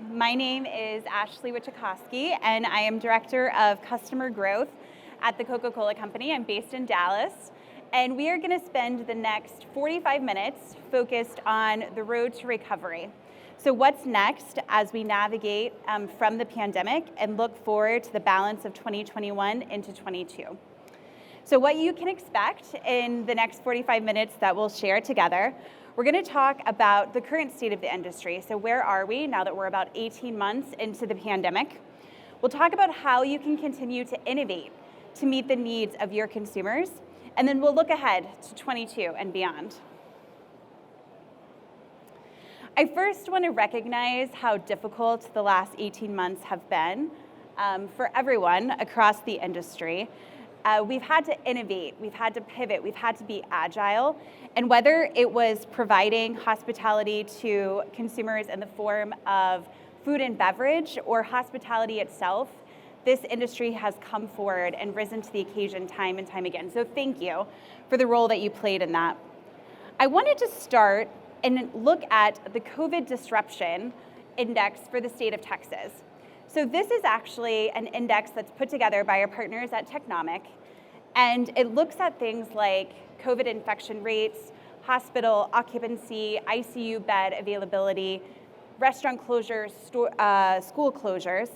My name is Ashlee Wiechkoske, and I am Director of Customer Growth at the Coca-Cola Company. I'm based in Dallas, and we are going to spend the next 45 minutes focused on the road to recovery. So what's next as we navigate from the pandemic and look forward to the balance of 2021 into 22. So what you can expect in the next 45 minutes that we'll share together, we're going to talk about the current state of the industry. So where are we now that we're about 18 months into the pandemic? We'll talk about how you can continue to innovate to meet the needs of your consumers, and then we'll look ahead to 22 and beyond. I first want to recognize how difficult the last 18 months have been for everyone across the industry. We've had to innovate, we've had to pivot, we've had to be agile, and whether it was providing hospitality to consumers in the form of food and beverage or hospitality itself, this industry has come forward and risen to the occasion time and time again. So thank you for the role that you played in that. I wanted to start and look at the COVID disruption index for the state of Texas. So this is actually an index that's put together by our partners at Technomic, and it looks at things like COVID infection rates, hospital occupancy, ICU bed availability, restaurant closures, school closures.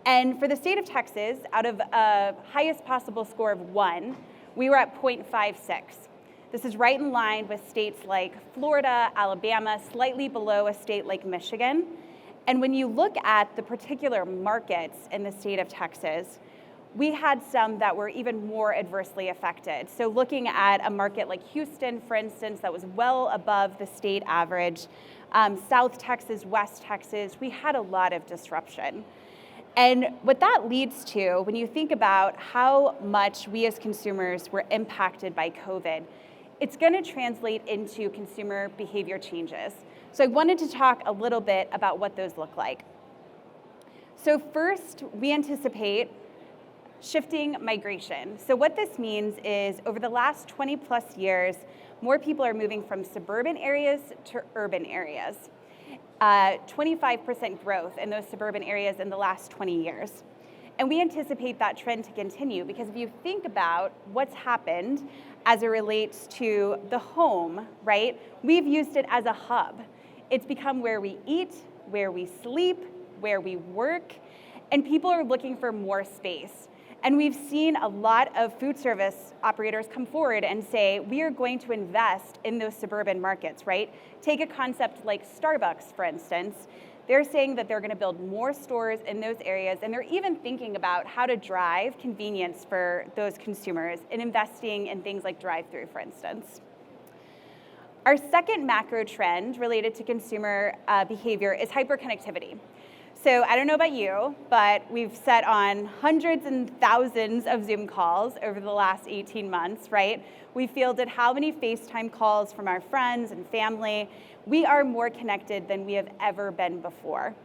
And for the state of Texas, out of a highest possible score of 1, we were at 0.56. This is right in line with states like Florida, Alabama, slightly below a state like Michigan. And when you look at the particular markets in the state of Texas, we had some that were even more adversely affected. So looking at a market like Houston, for instance, that was well above the state average, South Texas, West Texas, we had a lot of disruption. And what that leads to, when you think about how much we as consumers were impacted by COVID, it's going to translate into consumer behavior changes. So I wanted to talk a little bit about what those look like. So first, we anticipate shifting migration. So what this means is over the last 20 plus years, more people are moving from suburban areas to urban areas. 25% growth in those suburban areas in the last 20 years. And we anticipate that trend to continue because if you think about what's happened as it relates to the home, right? We've used it as a hub. It's become where we eat, where we sleep, where we work, and people are looking for more space. And we've seen a lot of food service operators come forward and say, we are going to invest in those suburban markets, right? Take a concept like Starbucks, for instance. They're saying that they're going to build more stores in those areas, and they're even thinking about how to drive convenience for those consumers and investing in things like drive-through, for instance. Our second macro trend related to consumer behavior is hyperconnectivity. So I don't know about you, but we've sat on hundreds and thousands of Zoom calls over the last 18 months, right? We fielded how many FaceTime calls from our friends and family. We are more connected than we have ever been before.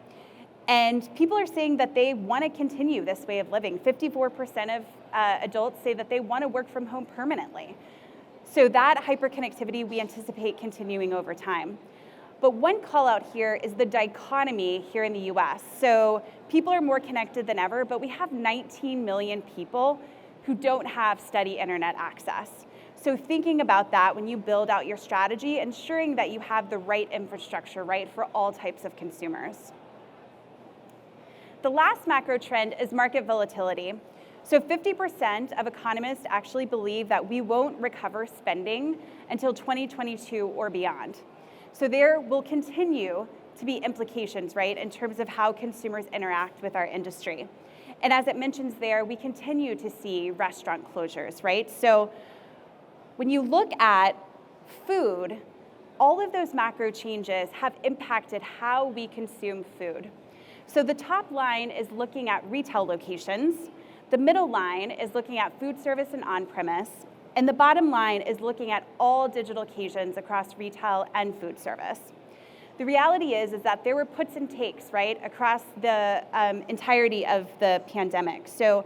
And people are saying that they want to continue this way of living. 54% of adults say that they want to work from home permanently. So that hyperconnectivity we anticipate continuing over time. But one call out here is the dichotomy here in the US. So people are more connected than ever, but we have 19 million people who don't have steady internet access. So thinking about that when you build out your strategy, ensuring that you have the right infrastructure, right, for all types of consumers. The last macro trend is market volatility. So 50% of economists actually believe that we won't recover spending until 2022 or beyond. So there will continue to be implications, right, in terms of how consumers interact with our industry. And as it mentions there, we continue to see restaurant closures, right? So when you look at food, all of those macro changes have impacted how we consume food. So the top line is looking at retail locations, the middle line is looking at food service and on-premise, and the bottom line is looking at all digital occasions across retail and food service. The reality is that there were puts and takes, right, across the entirety of the pandemic. So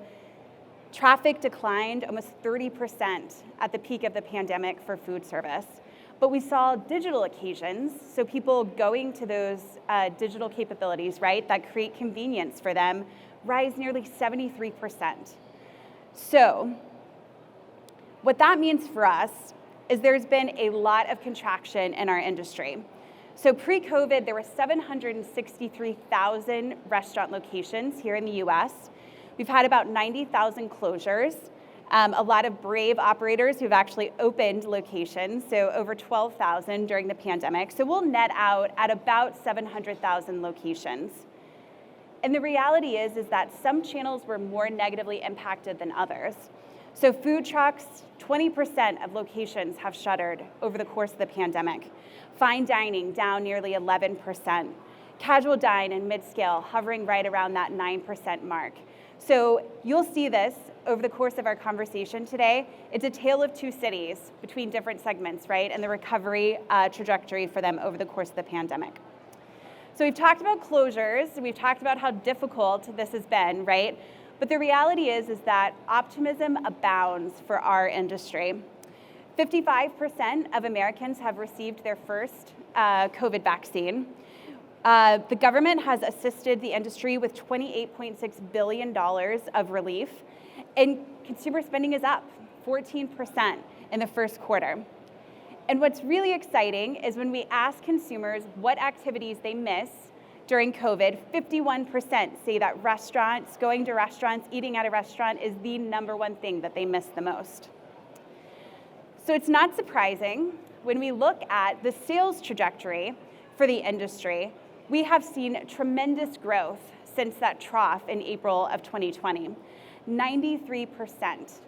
traffic declined almost 30% at the peak of the pandemic for food service. But we saw digital occasions, so people going to those digital capabilities, right, that create convenience for them, rise nearly 73%. So what that means for us is there's been a lot of contraction in our industry. So pre-COVID, there were 763,000 restaurant locations here in the US. We've had about 90,000 closures. A lot of brave operators who've actually opened locations, so over 12,000 during the pandemic. So we'll net out at about 700,000 locations. And the reality is that some channels were more negatively impacted than others. So food trucks, 20% of locations have shuttered over the course of the pandemic. Fine dining down nearly 11%. Casual dine and mid-scale hovering right around that 9% mark. So you'll see this over the course of our conversation today. It's a tale of two cities between different segments, right? And the recovery trajectory for them over the course of the pandemic. So we've talked about closures, we've talked about how difficult this has been, right? But the reality is that optimism abounds for our industry. 55% of Americans have received their first COVID vaccine. The government has assisted the industry with $28.6 billion of relief, and consumer spending is up 14% in the first quarter. And what's really exciting is when we ask consumers what activities they miss during COVID, 51% say that going to restaurants, eating at a restaurant is the number one thing that they miss the most. So it's not surprising when we look at the sales trajectory for the industry, we have seen tremendous growth since that trough in April of 2020, 93%.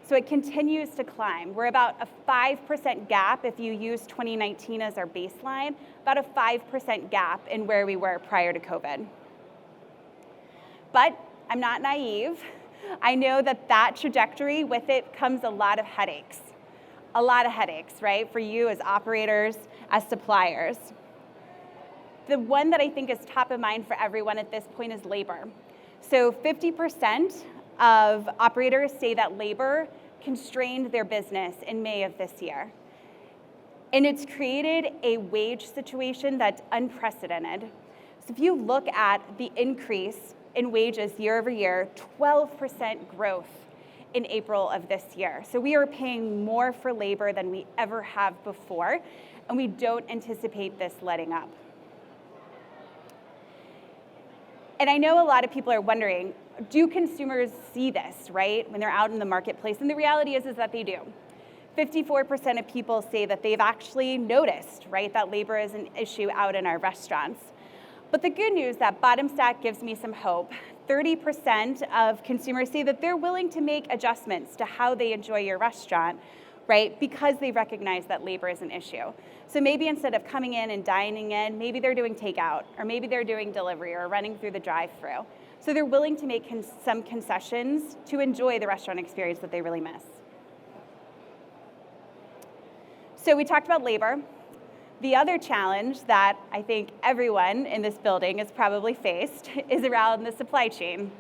So it continues to climb. We're about a 5% gap if you use 2019 as our baseline, about a 5% gap in where we were prior to COVID. But I'm not naive. I know that trajectory, with it comes a lot of headaches. A lot of headaches, right, for you as operators, as suppliers. The one that I think is top of mind for everyone at this point is labor. So 50% of operators say that labor constrained their business in May of this year. And it's created a wage situation that's unprecedented. So if you look at the increase in wages year over year, 12% growth in April of this year. So we are paying more for labor than we ever have before, and we don't anticipate this letting up. And I know a lot of people are wondering, do consumers see this, right, when they're out in the marketplace? And the reality is that they do. 54% of people say that they've actually noticed, right, that labor is an issue out in our restaurants. But the good news, that bottom stack gives me some hope. 30% of consumers say that they're willing to make adjustments to how they enjoy your restaurant, right, because they recognize that labor is an issue. So maybe instead of coming in and dining in, maybe they're doing takeout, or maybe they're doing delivery or running through the drive-thru. So they're willing to make some concessions to enjoy the restaurant experience that they really miss. So we talked about labor. The other challenge that I think everyone in this building has probably faced is around the supply chain.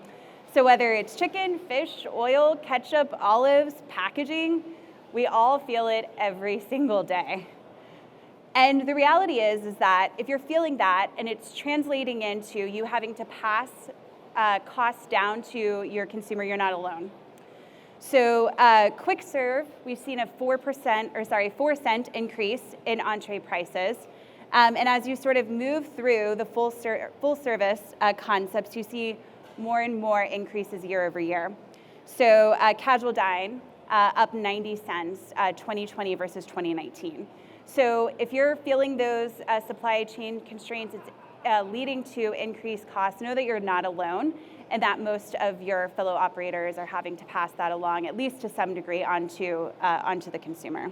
So whether it's chicken, fish, oil, ketchup, olives, packaging, we all feel it every single day. And the reality is that if you're feeling that and it's translating into you having to pass costs down to your consumer, you're not alone. So quick serve, we've seen a 4 cent increase in entree prices. And as you sort of move through the full service concepts, you see more and more increases year over year. So casual dine up 90 cents, 2020 versus 2019. So if you're feeling those supply chain constraints, it's leading to increased costs, know that you're not alone, and that most of your fellow operators are having to pass that along, at least to some degree, onto the consumer.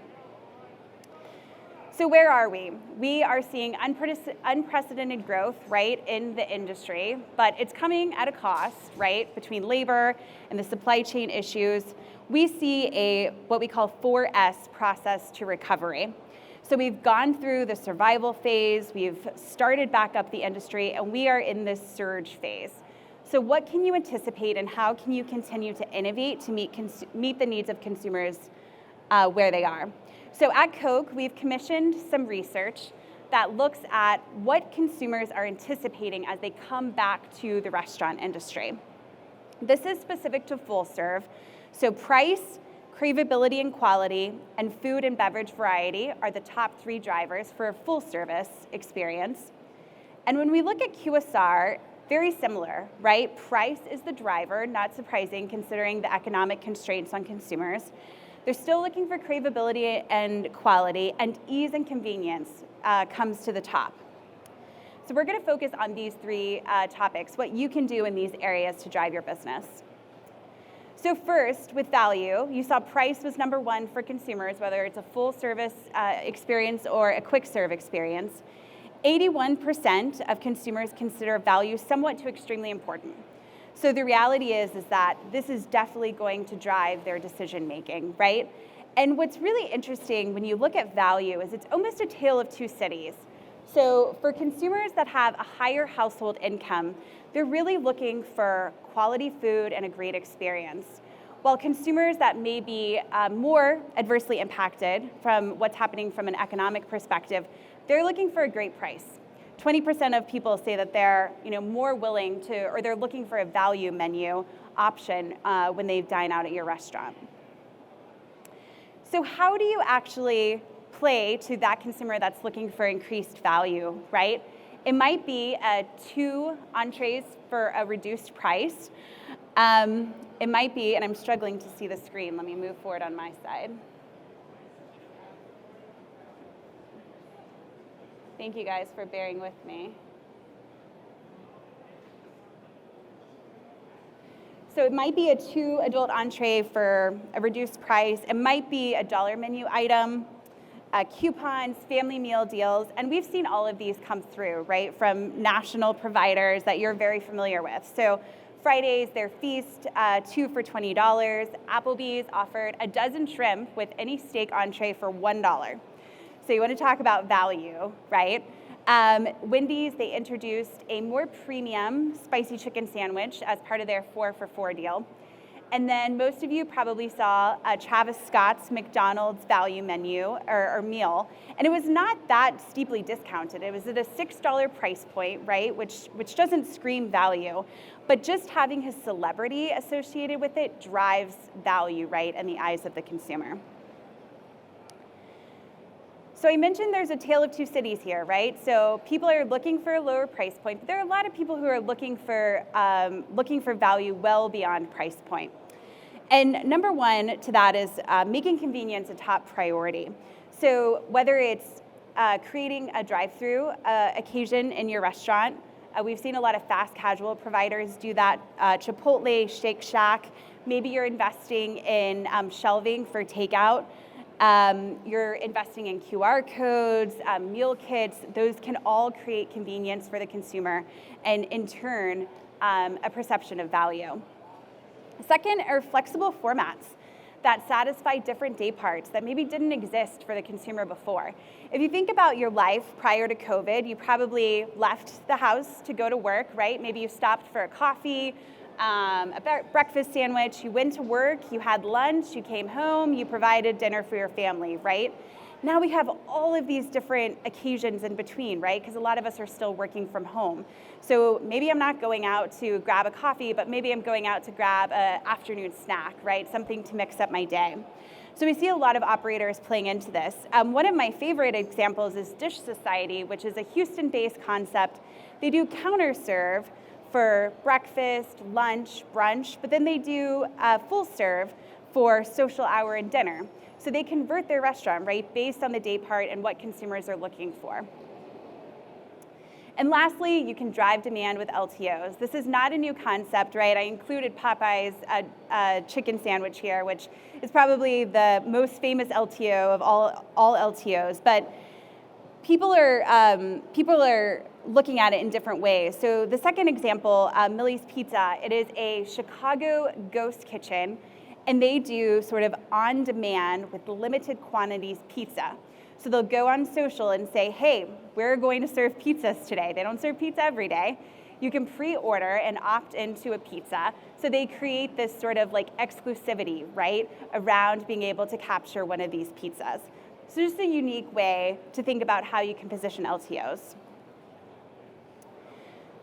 So where are we? We are seeing unprecedented growth, right, in the industry, but it's coming at a cost, right, between labor and the supply chain issues. We see what we call 4S process to recovery. So we've gone through the survival phase, we've started back up the industry, and we are in this surge phase. So what can you anticipate, and how can you continue to innovate to meet the needs of consumers where they are? So at Coke, we've commissioned some research that looks at what consumers are anticipating as they come back to the restaurant industry. This is specific to full serve. So price, craveability and quality, and food and beverage variety are the top 3 drivers for a full service experience. And when we look at QSR, very similar, right? Price is the driver, not surprising considering the economic constraints on consumers. They're still looking for craveability and quality, and ease and convenience comes to the top. So we're gonna focus on these 3 topics, what you can do in these areas to drive your business. So first, with value, you saw price was number 1 for consumers, whether it's a full service experience or a quick serve experience. 81% of consumers consider value somewhat to extremely important. So the reality is that this is definitely going to drive their decision making, right? And what's really interesting when you look at value is it's almost a tale of 2 cities. So for consumers that have a higher household income, they're really looking for quality food and a great experience. While consumers that may be more adversely impacted from what's happening from an economic perspective, they're looking for a great price. 20% of people say that they're more willing to, or they're looking for a value menu option when they dine out at your restaurant. So how do you actually play to that consumer that's looking for increased value, right? It might be 2 entrees for a reduced price. It might be, and I'm struggling to see the screen. Let me move forward on my side. Thank you guys for bearing with me. So it might be a 2 adult entree for a reduced price. It might be a dollar menu item, coupons, family meal deals, and we've seen all of these come through, right, from national providers that you're very familiar with. So Fridays, their feast, 2 for $20. Applebee's offered a dozen shrimp with any steak entree for $1. So you want to talk about value, right? Wendy's, they introduced a more premium spicy chicken sandwich as part of their 4 for $4 deal. And then most of you probably saw Travis Scott's McDonald's value menu or meal. And it was not that steeply discounted. It was at a $6 price point, right? Which doesn't scream value. But just having his celebrity associated with it drives value, right, in the eyes of the consumer. So I mentioned there's a tale of 2 cities here, right? So people are looking for a lower price point, but there are a lot of people who are looking for value well beyond price point. And number 1 to that is making convenience a top priority. So whether it's creating a drive-through occasion in your restaurant, we've seen a lot of fast casual providers do that. Chipotle, Shake Shack, maybe you're investing in shelving for takeout. You're investing in QR codes, meal kits. Those can all create convenience for the consumer and in turn, a perception of value. Second are flexible formats that satisfy different day parts that maybe didn't exist for the consumer before. If you think about your life prior to COVID, you probably left the house to go to work, right? Maybe you stopped for a coffee, a breakfast sandwich, you went to work, you had lunch, you came home, you provided dinner for your family, right? Now we have all of these different occasions in between, right? Because a lot of us are still working from home. So maybe I'm not going out to grab a coffee, but maybe I'm going out to grab an afternoon snack, right? Something to mix up my day. So we see a lot of operators playing into this. One of my favorite examples is Dish Society, which is a Houston-based concept. They do counter serve for breakfast, lunch, brunch, but then they do full serve for social hour and dinner. So they convert their restaurant, right, based on the day part and what consumers are looking for. And lastly, you can drive demand with LTOs. This is not a new concept, right? I included Popeye's chicken sandwich here, which is probably the most famous LTO of all LTOs. But people are looking at it in different ways. So the second example, Millie's Pizza, it is a Chicago ghost kitchen, and they do sort of on-demand with limited quantities pizza. So they'll go on social and say, hey, we're going to serve pizzas today. They don't serve pizza every day. You can pre-order and opt into a pizza. So they create this sort of like exclusivity, right, around being able to capture one of these pizzas. So just a unique way to think about how you can position LTOs.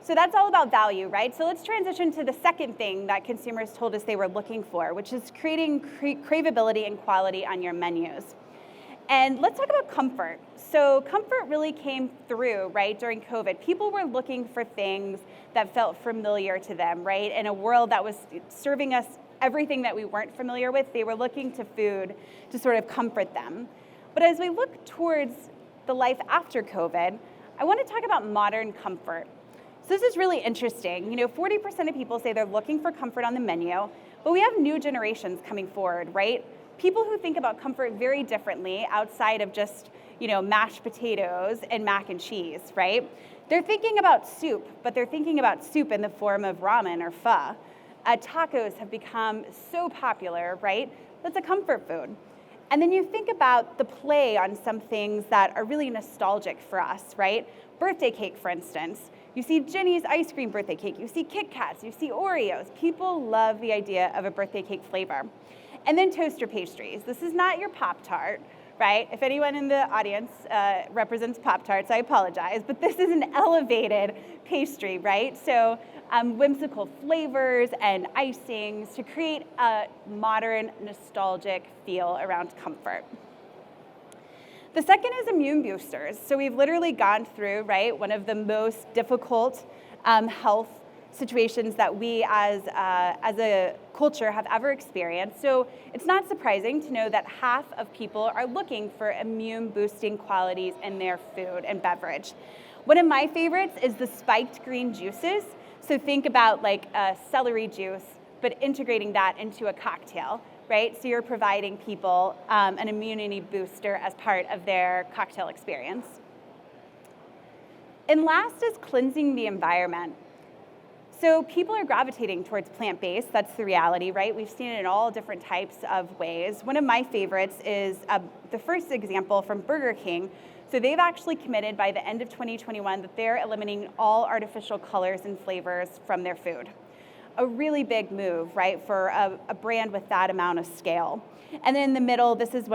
So that's all about value, right? So let's transition to the second thing that consumers told us they were looking for, which is creating craveability and quality on your menus. And let's talk about comfort. So comfort really came through, right, during COVID. People were looking for things that felt familiar to them, right? In a world that was serving us everything that we weren't familiar with, they were looking to food to sort of comfort them. But as we look towards the life after COVID, I want to talk about modern comfort. So this is really interesting. 40% of people say they're looking for comfort on the menu, but we have new generations coming forward, right? People who think about comfort very differently outside of just, mashed potatoes and mac and cheese, right? They're thinking about soup, but they're thinking about soup in the form of ramen or pho. Tacos have become so popular, right? That's a comfort food. And then you think about the play on some things that are really nostalgic for us, right? Birthday cake, for instance. You see Ginny's ice cream birthday cake, you see Kit Kats, you see Oreos. People love the idea of a birthday cake flavor. And then toaster pastries. This is not your Pop-Tart, right? If anyone in the audience represents Pop-Tarts, I apologize, but this is an elevated pastry, right? So whimsical flavors and icings to create a modern, nostalgic feel around comfort. The second is immune boosters. So we've literally gone through, right, one of the most difficult health situations that we as a culture have ever experienced. So it's not surprising to know that half of people are looking for immune boosting qualities in their food and beverage. One of my favorites is the spiked green juices. So think about like a celery juice, but integrating that into a cocktail, right? So you're providing people an immunity booster as part of their cocktail experience. And last is cleansing the environment. So people are gravitating towards plant-based, that's the reality, right? We've seen it in all different types of ways. One of my favorites is the first example from Burger King. So they've actually committed by the end of 2021 that they're eliminating all artificial colors and flavors from their food. A really big move, right, for a brand with that amount of scale. And then in the middle, this is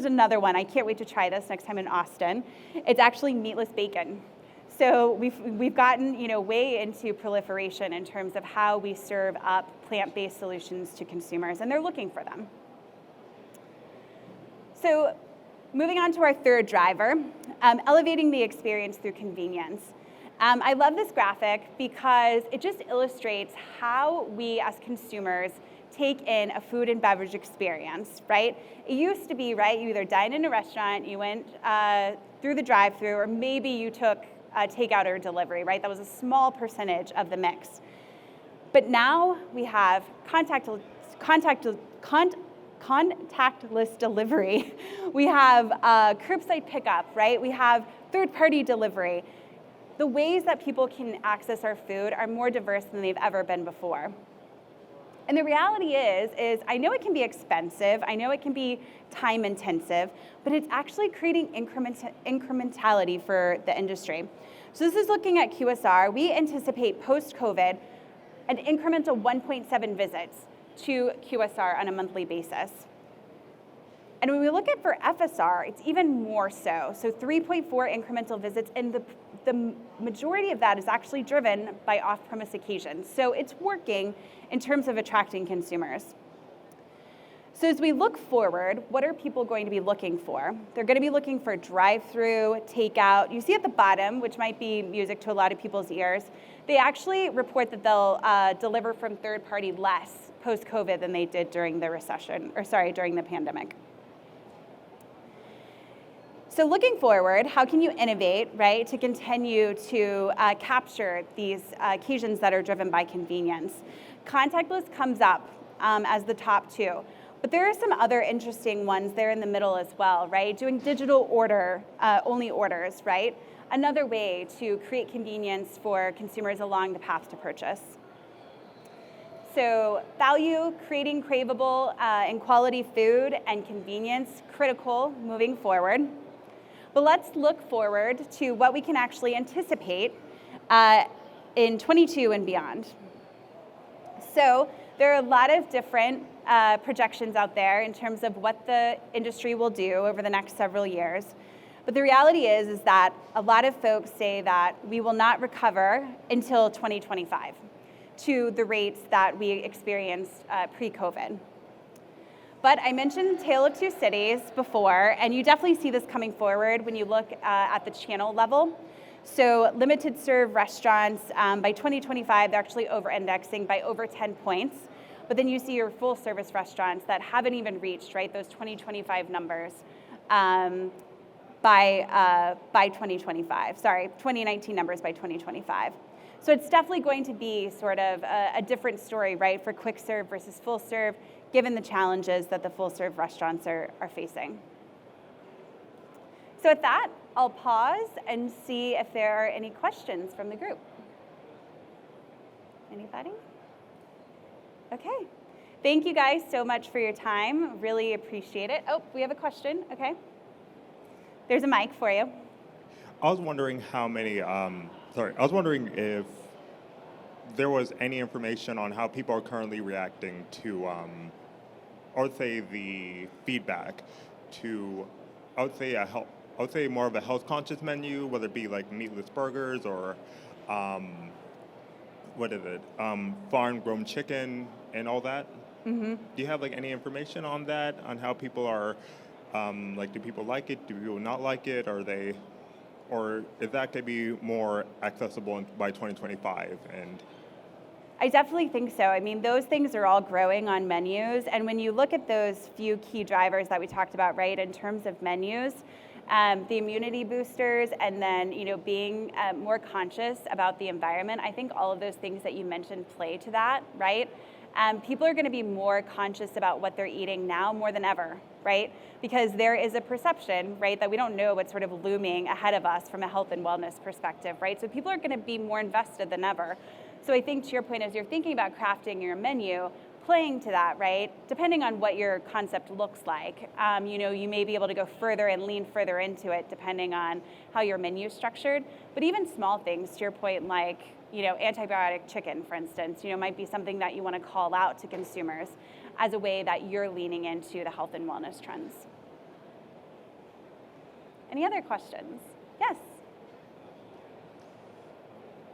another one. I can't wait to try this next time in Austin. It's actually meatless bacon. So we've gotten way into proliferation in terms of how we serve up plant-based solutions to consumers, and they're looking for them. So moving on to our third driver, elevating the experience through convenience. I love this graphic because it just illustrates how we as consumers take in a food and beverage experience, right? It used to be, right, you either dined in a restaurant, you went through the drive-through, or maybe you took takeout or delivery, right? That was a small percentage of the mix. But now we have contactless delivery. We have curbside pickup, right? We have third-party delivery. The ways that people can access our food are more diverse than they've ever been before. And the reality is I know it can be expensive, I know it can be time intensive, but it's actually creating incrementality for the industry. So this is looking at QSR. We anticipate post-COVID an incremental 1.7 visits to QSR on a monthly basis. And when we look at for FSR, it's even more so. So 3.4 incremental visits, and the majority of that is actually driven by off-premise occasions. So it's working in terms of attracting consumers. So as we look forward, what are people going to be looking for? They're going to be looking for drive-through, takeout. You see at the bottom, which might be music to a lot of people's ears, they actually report that they'll deliver from third-party less post-COVID than they did during the pandemic. So looking forward, how can you innovate, right, to continue to capture these occasions that are driven by convenience? Contactless comes up as the top two, but there are some other interesting ones there in the middle as well, right? Doing digital only orders, right? Another way to create convenience for consumers along the path to purchase. So value, creating craveable and quality food and convenience, critical moving forward. But let's look forward to what we can actually anticipate in 22 and beyond. So There are a lot of different projections out there in terms of what the industry will do over the next several years. But the reality is that a lot of folks say that we will not recover until 2025 to the rates that we experienced pre-COVID. But I mentioned Tale of Two Cities before, and you definitely see this coming forward when you look at the channel level. So limited serve restaurants, by 2025, they're actually over-indexing by over 10 points. But then you see your full service restaurants that haven't even reached, right, those 2025 numbers by 2025. Sorry, 2019 numbers by 2025. So it's definitely going to be sort of a different story, right, for quick serve versus full serve, given the challenges that the full serve restaurants are facing. So with that, I'll pause and see if there are any questions from the group. Anybody? Okay. Thank you guys so much for your time. Really appreciate it. Oh, we have a question. Okay. There's a mic for you. I was wondering if there was any information on how people are currently reacting to, I would say, the feedback to, I would say more of a health conscious menu, whether it be like meatless burgers or, farm grown chicken and all that. Mm-hmm. Do you have like any information on that, on how people are, do people like it? Do people not like it? Or if that could be more accessible by 2025? And I definitely think so. I mean, those things are all growing on menus. And when you look at those few key drivers that we talked about, right, in terms of menus, the immunity boosters, and then, being more conscious about the environment, I think all of those things that you mentioned play to that, right? People are going to be more conscious about what they're eating now more than ever, right? Because there is a perception, right, that we don't know what's sort of looming ahead of us from a health and wellness perspective, right? So people are going to be more invested than ever. So I think to your point, as you're thinking about crafting your menu, playing to that, right, depending on what your concept looks like, you may be able to go further and lean further into it depending on how your menu is structured. But even small things, to your point, like, antibiotic chicken, for instance, might be something that you want to call out to consumers as a way that you're leaning into the health and wellness trends. Any other questions? Yes.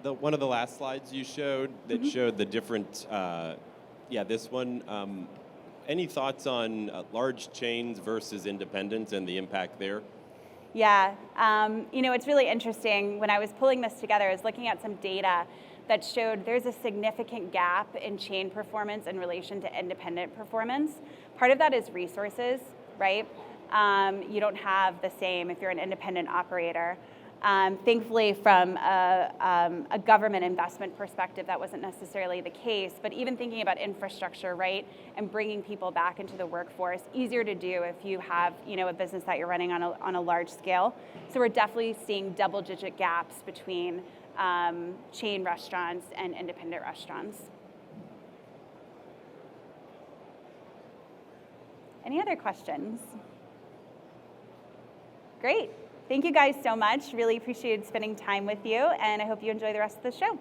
One of the last slides you showed that showed the different, this one. Any thoughts on large chains versus independents and the impact there? Yeah, it's really interesting. When I was pulling this together, I was looking at some data that showed there's a significant gap in chain performance in relation to independent performance. Part of that is resources, right? You don't have the same if you're an independent operator. Thankfully, from a government investment perspective, that wasn't necessarily the case. But even thinking about infrastructure, right, and bringing people back into the workforce, easier to do if you have, a business that you're running on a large scale. So we're definitely seeing double-digit gaps between chain restaurants and independent restaurants. Any other questions? Great. Thank you guys so much. Really appreciated spending time with you, and I hope you enjoy the rest of the show.